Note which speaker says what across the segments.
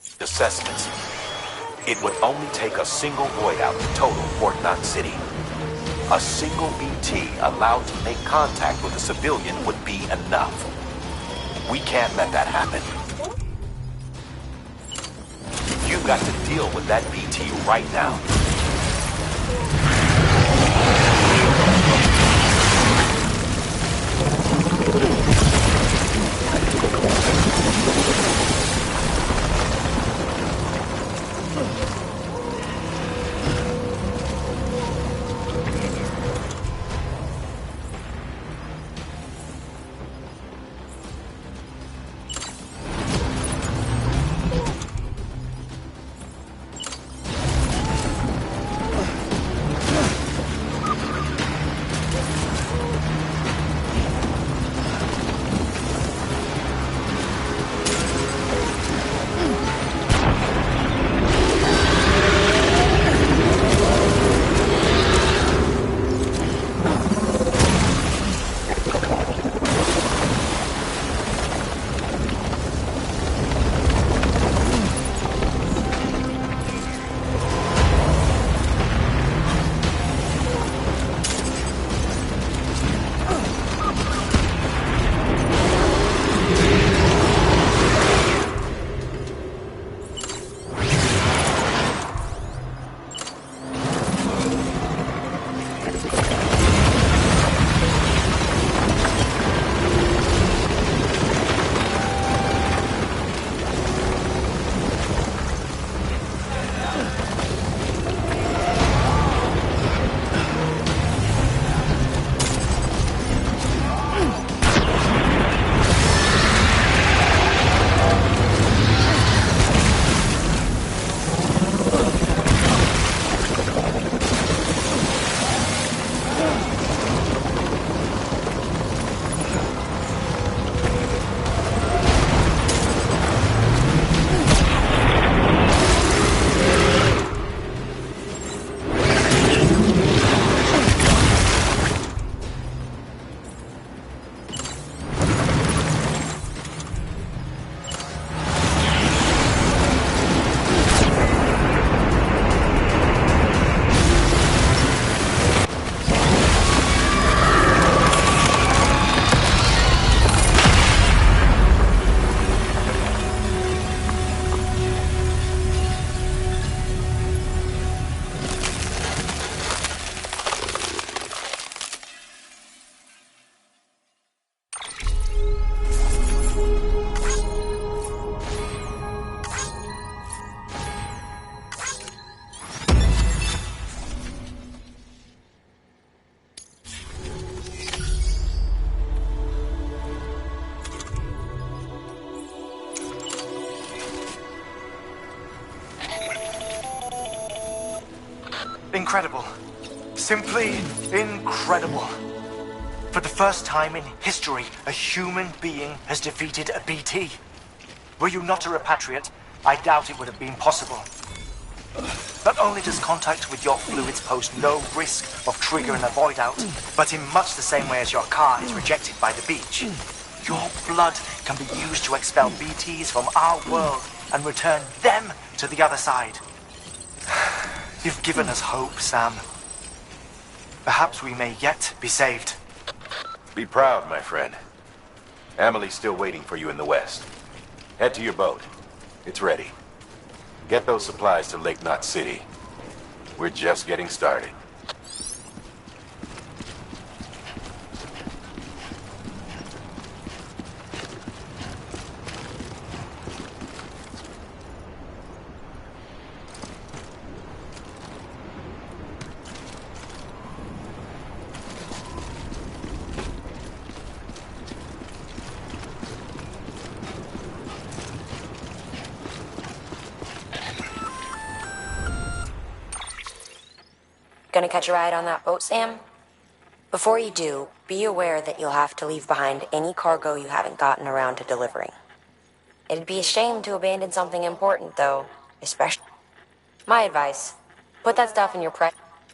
Speaker 1: Assessments. It would only take a single void out to total Fort Knot City. A single BT allowed to make contact with a civilian would be enough. We can't let that happen. You've got to deal with that BT right now.
Speaker 2: Incredible. Simply incredible. For the first time in history, a human being has defeated a BT. Were you not a repatriate, I doubt it would have been possible. Not only does contact with your fluids pose no risk of triggering a void out, but in much the same way as your car is rejected by the beach, your blood can be used to expel BTs from our world and return them to the other side. You've given us hope, Sam. Perhaps we may yet be saved.
Speaker 1: Be proud, my friend. Amelie's still waiting for you in the west. Head to your boat. It's ready. Get those supplies to Lake Knot City. We're just getting started.
Speaker 3: Gonna catch a ride on that boat, Sam? Before you do, be aware that you'll have to leave behind any cargo you haven't gotten around to delivering. It'd be a shame to abandon something important, though, especially... My advice, put that stuff in your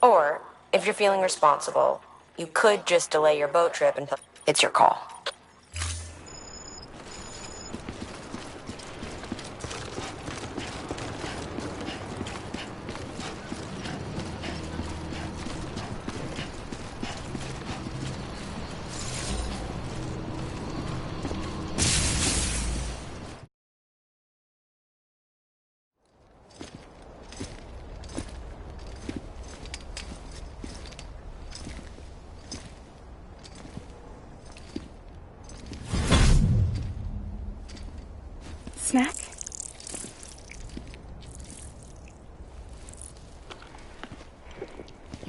Speaker 3: Or, if you're feeling responsible, you could just delay your boat trip until... It's your call.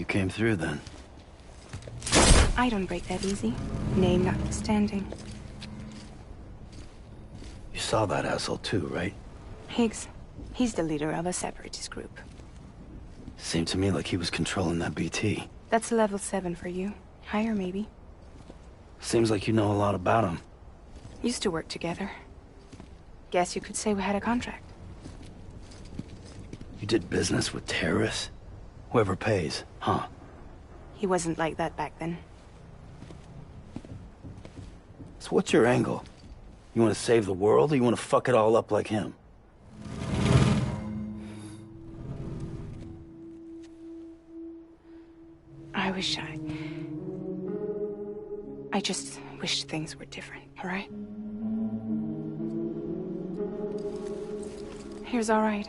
Speaker 4: came through then.
Speaker 5: I don't break that easy. Name notwithstanding.
Speaker 4: You saw that asshole too, right?
Speaker 5: Higgs. He's the leader of a separatist group.
Speaker 4: Seemed to me like he was controlling that BT.
Speaker 5: That's level 7 for you. Higher, maybe.
Speaker 4: Seems like you know a lot about him.
Speaker 5: Used to work together. Guess you could say we had a contract.
Speaker 4: You did business with terrorists? Whoever pays, huh?
Speaker 5: He wasn't like that back then.
Speaker 4: So what's your angle? You want to save the world, or you want to fuck it all up like him?
Speaker 5: I just wished things were different, all right? Here's all right.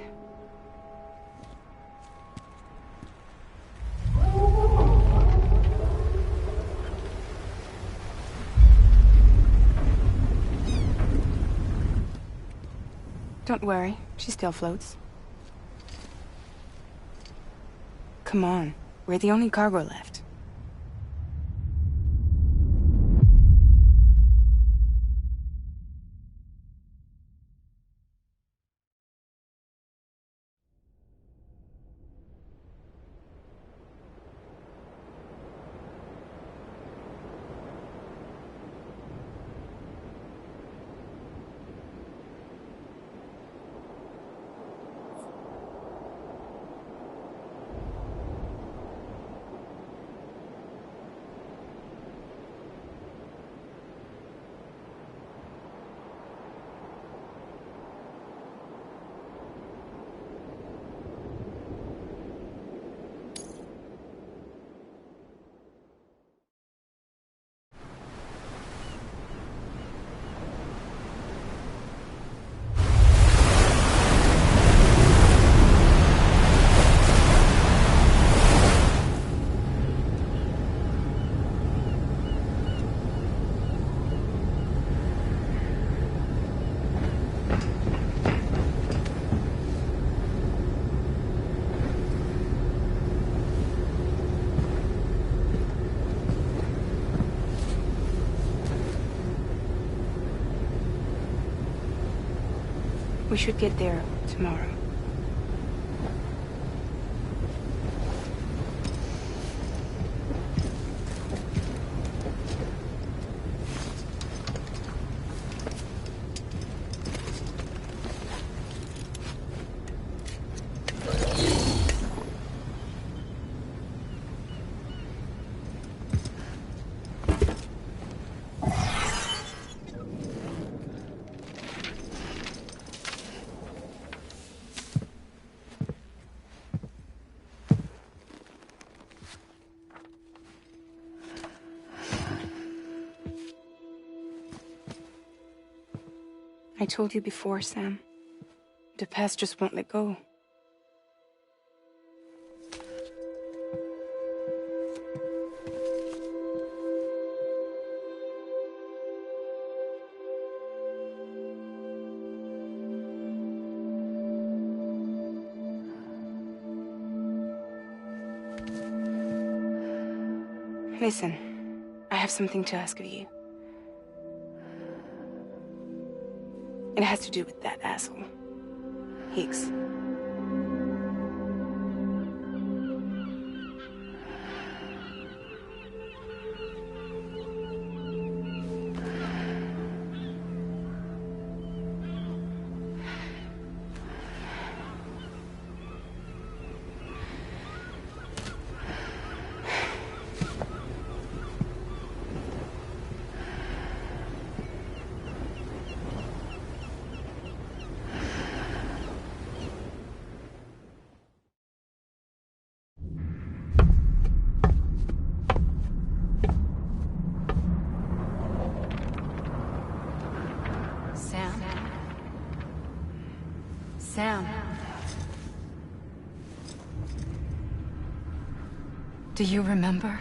Speaker 5: Don't worry, she still floats. Come on, we're the only cargo left. We should get there tomorrow. I told you before, Sam. The past just won't let go. Listen, I have something to ask of you. It has to do with that asshole, Higgs. Sam. Do you remember?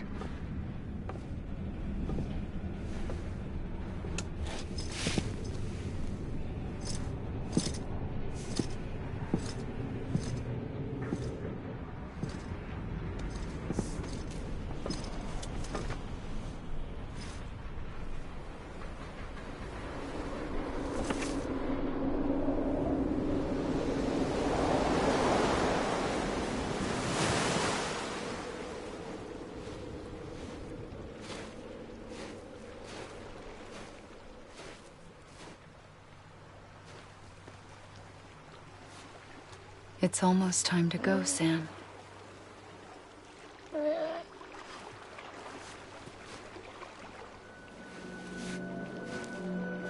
Speaker 5: It's almost time to go, Sam.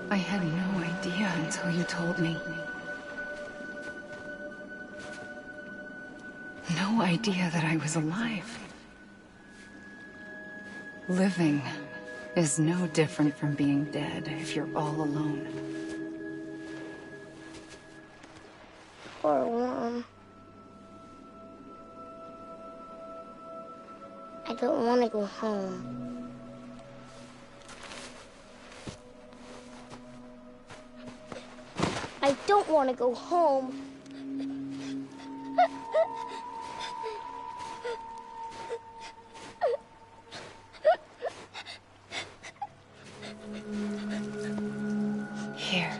Speaker 5: I had no idea until you told me. No idea that I was alive. Living is no different from being dead if you're all alone.
Speaker 6: Poor Mom. I don't want to go home. I don't want to go home.
Speaker 5: Here.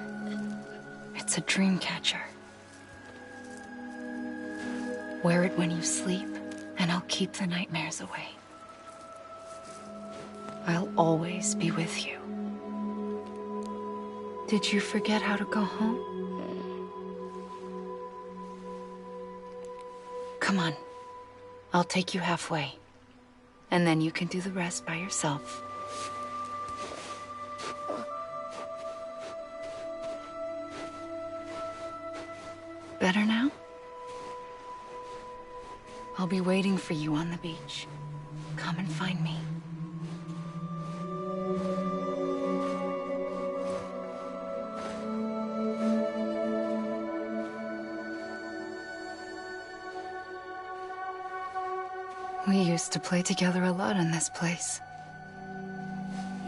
Speaker 5: It's a dream catcher. Wear it when you sleep, and I'll keep the nightmares away. I'll always be with you. Did you forget how to go home? Come on. I'll take you halfway. And then you can do the rest by yourself. Better now? I'll be waiting for you on the beach. Come and find me. We used to play together a lot in this place.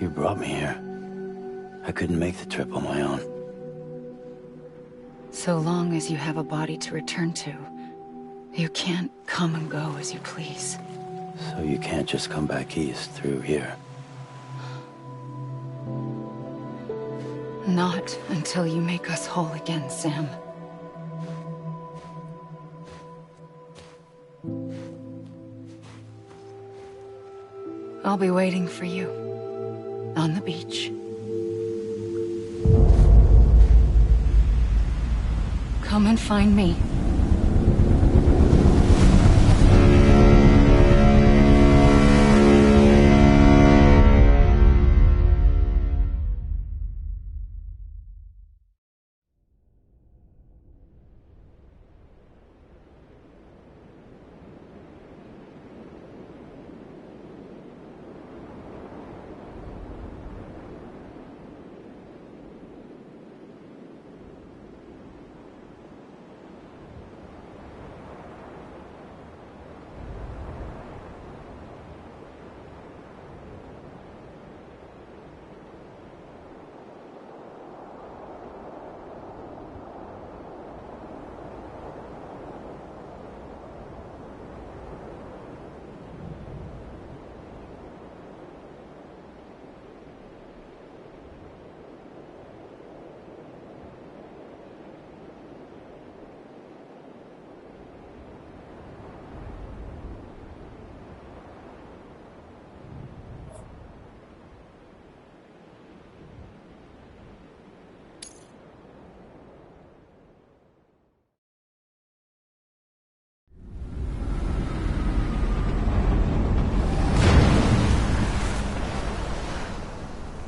Speaker 4: You brought me here. I couldn't make the trip on my own.
Speaker 5: So long as you have a body to return to, you can't come and go as you please.
Speaker 4: So you can't just come back east through here?
Speaker 5: Not until you make us whole again, Sam. I'll be waiting for you on the beach. Come and find me.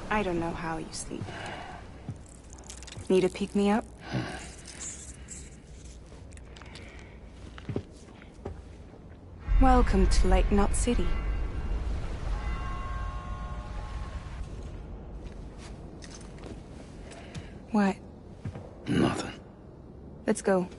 Speaker 5: I don't know how you sleep. Need to pick me up? Welcome to Lake Knot City. What?
Speaker 4: Nothing.
Speaker 5: Let's go.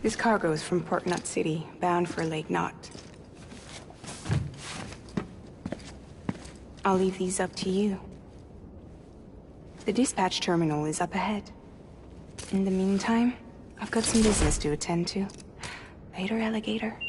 Speaker 5: This cargo is from Port Knot City, bound for Lake Knot. I'll leave these up to you. The dispatch terminal is up ahead. In the meantime, I've got some business to attend to. elevator, alligator?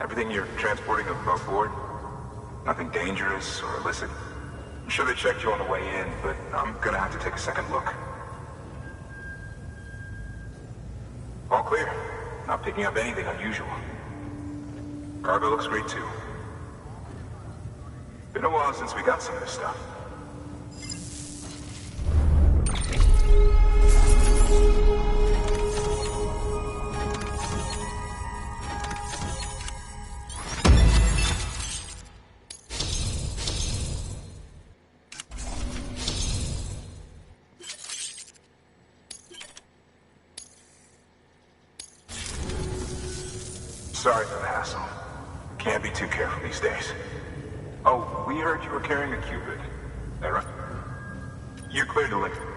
Speaker 7: Everything you're transporting above board? Nothing dangerous or illicit? I'm sure they checked you on the way in, but I'm gonna have to take a second look. All clear. Not picking up anything unusual. Cargo looks great too. Been a while since we got some of this stuff. Sorry for the hassle. Can't be too careful these days. Oh, we heard you were carrying a Cupid. That right? You're clear to leave.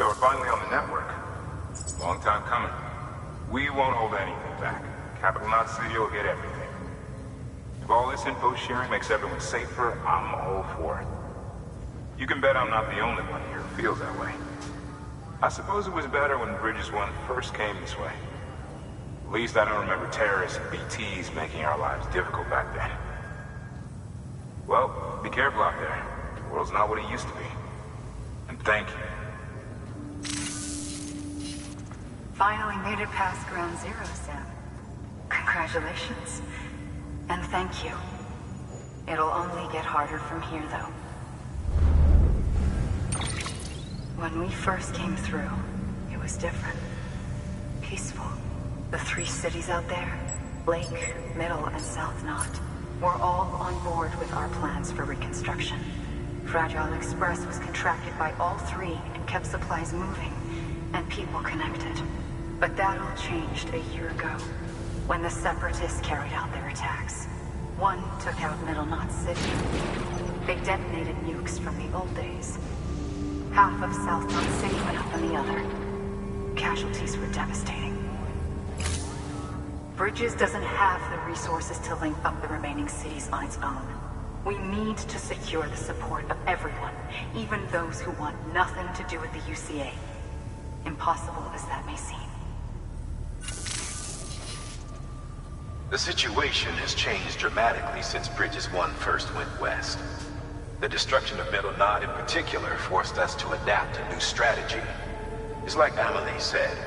Speaker 7: So we're finally on the network. Long time coming. We won't hold anything back. Capital Knot City will get everything. If all this info sharing makes everyone safer, I'm all for it. You can bet I'm not the only one here who feels that way. I suppose it was better when Bridges 1 first came this way. At least I don't remember terrorists and BTs making our lives difficult back then. Well, be careful out there. The world's not what it used to be. And thank you.
Speaker 8: Finally made it past Ground Zero, Sam. Congratulations. And thank you. It'll only get harder from here, though. When we first came through, it was different. Peaceful. The 3 cities out there, Lake, Middle, and South Knot, were all on board with our plans for reconstruction. Fragile Express was contracted by all 3 and kept supplies moving, and people connected. But that all changed a year ago, when the Separatists carried out their attacks. One took out Middle Knot City. They detonated nukes from the old days. Half of South Knot City went up on the other. Casualties were devastating. Bridges doesn't have the resources to link up the remaining cities on its own. We need to secure the support of everyone, even those who want nothing to do with the UCA. Impossible as that may seem.
Speaker 1: The situation has changed dramatically since Bridges 1 first went west. The destruction of Middle Knot in particular forced us to adapt a new strategy. It's like Amelie said,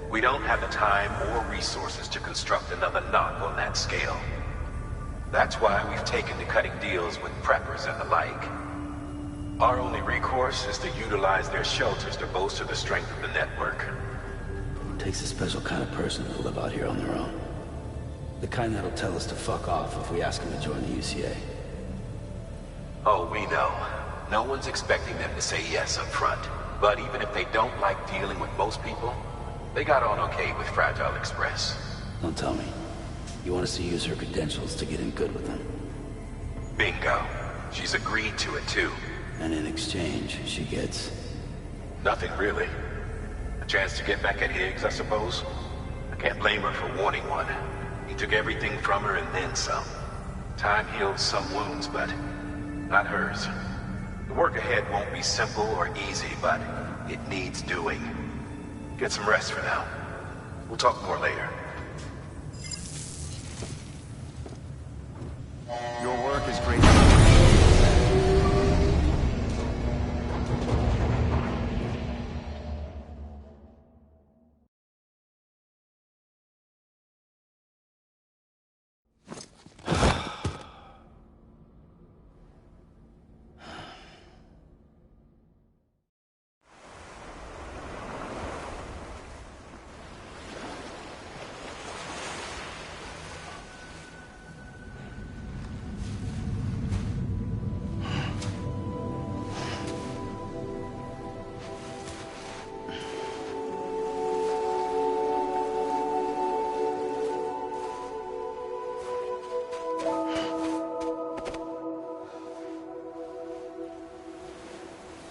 Speaker 1: we don't have the time or resources to construct another knot on that scale. That's why we've taken to cutting deals with preppers and the like. Our only recourse is to utilize their shelters to bolster the strength of the network.
Speaker 4: It takes a special kind of person to live out here on their own. The kind that'll tell us to fuck off if we ask them to join the UCA.
Speaker 1: Oh, we know. No one's expecting them to say yes up front. But even if they don't like dealing with most people, they got on okay with Fragile Express.
Speaker 4: Don't tell me. You want us to use her credentials to get in good with them?
Speaker 1: Bingo. She's agreed to it too.
Speaker 4: And in exchange, she gets...
Speaker 1: Nothing really. A chance to get back at Higgs, I suppose. I can't blame her for wanting one. He took everything from her and then some. Time healed some wounds, but not hers. The work ahead won't be simple or easy, but it needs doing. Get some rest for now. We'll talk more later.
Speaker 2: Your work is great.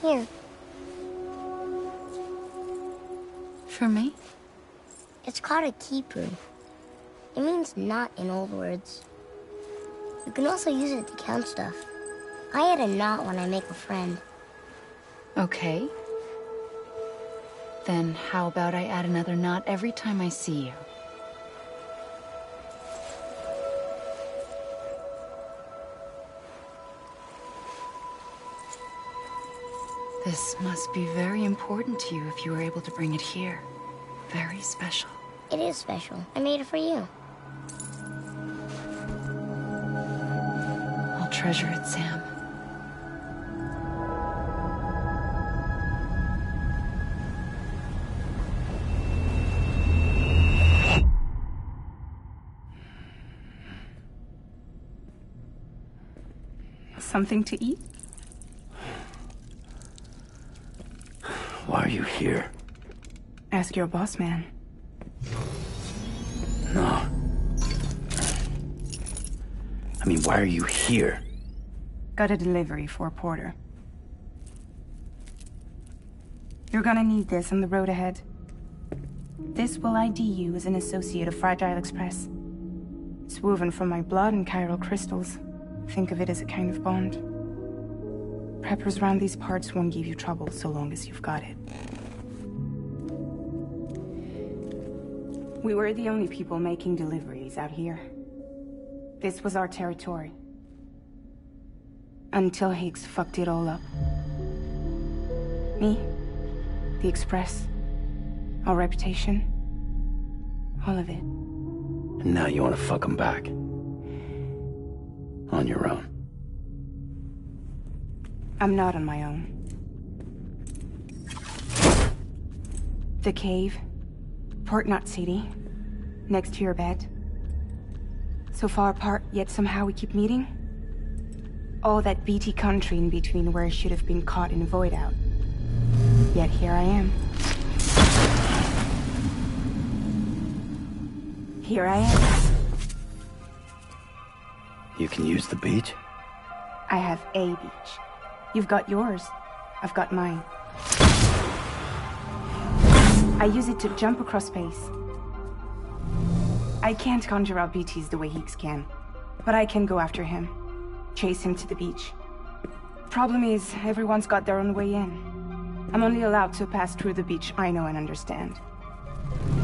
Speaker 6: Here.
Speaker 8: For me?
Speaker 6: It's called a Kipu. It means knot in old words. You can also use it to count stuff. I add a knot when I make a friend.
Speaker 8: Okay. Then how about I add another knot every time I see you? This must be very important to you if you were able to bring it here. Very special.
Speaker 6: It is special. I made it for you.
Speaker 8: I'll treasure it, Sam.
Speaker 5: Something to eat?
Speaker 4: Why are you here?
Speaker 5: Ask your boss man.
Speaker 4: No. I mean, why are you here?
Speaker 5: Got a delivery for a porter. You're gonna need this on the road ahead. This will ID you as an associate of Fragile Express. It's woven from my blood and chiral crystals. Think of it as a kind of bond. Preppers around these parts won't give you trouble so long as you've got it. We were the only people making deliveries out here. This was our territory. Until Higgs fucked it all up. Me, the Express, our reputation, all of it.
Speaker 4: And now you want to fuck them back. On your own.
Speaker 5: I'm not on my own. The cave, Port Knot City, next to your bed. So far apart, yet somehow we keep meeting. All that BT country in between where I should have been caught in Void Out. Yet here I am. Here I am.
Speaker 4: You can use the beach?
Speaker 5: I have a beach. You've got yours. I've got mine. I use it to jump across space. I can't conjure out BTs the way Higgs can, but I can go after him. Chase him to the beach. Problem is, everyone's got their own way in. I'm only allowed to pass through the beach I know and understand.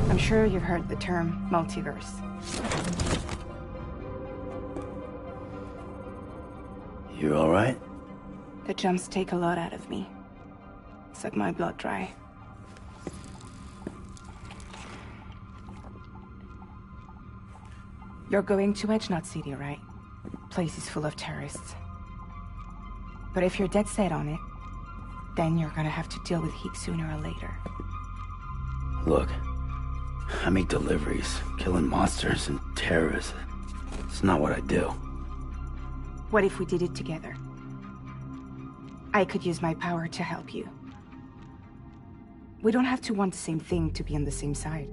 Speaker 5: I'm sure you've heard the term multiverse.
Speaker 4: You all right?
Speaker 5: The jumps take a lot out of me. Suck my blood dry. You're going to Edge Knot City, right? Place is full of terrorists. But if you're dead set on it, then you're gonna have to deal with Higgs sooner or later.
Speaker 4: Look, I make deliveries, killing monsters and terrorists. It's not what I do.
Speaker 5: What if we did it together? I could use my power to help you. We don't have to want the same thing to be on the same side.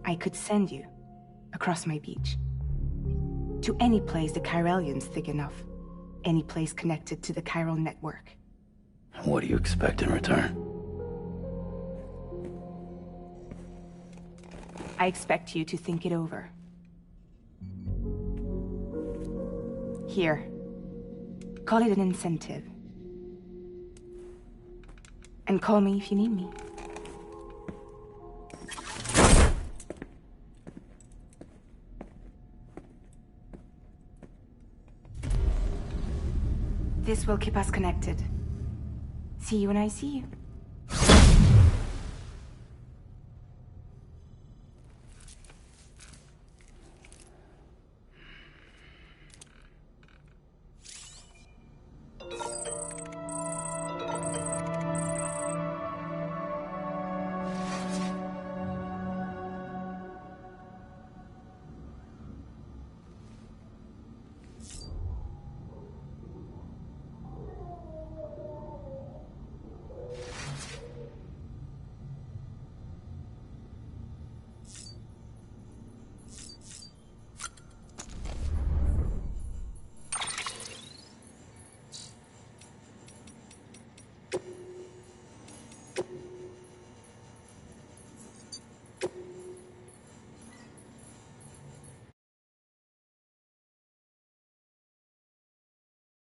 Speaker 5: I could send you across my beach. To any place the Chiralian's thick enough. Any place connected to the chiral network.
Speaker 4: What do you expect in return?
Speaker 5: I expect you to think it over. Here. Call it an incentive. And call me if you need me. This will keep us connected. See you when I see you.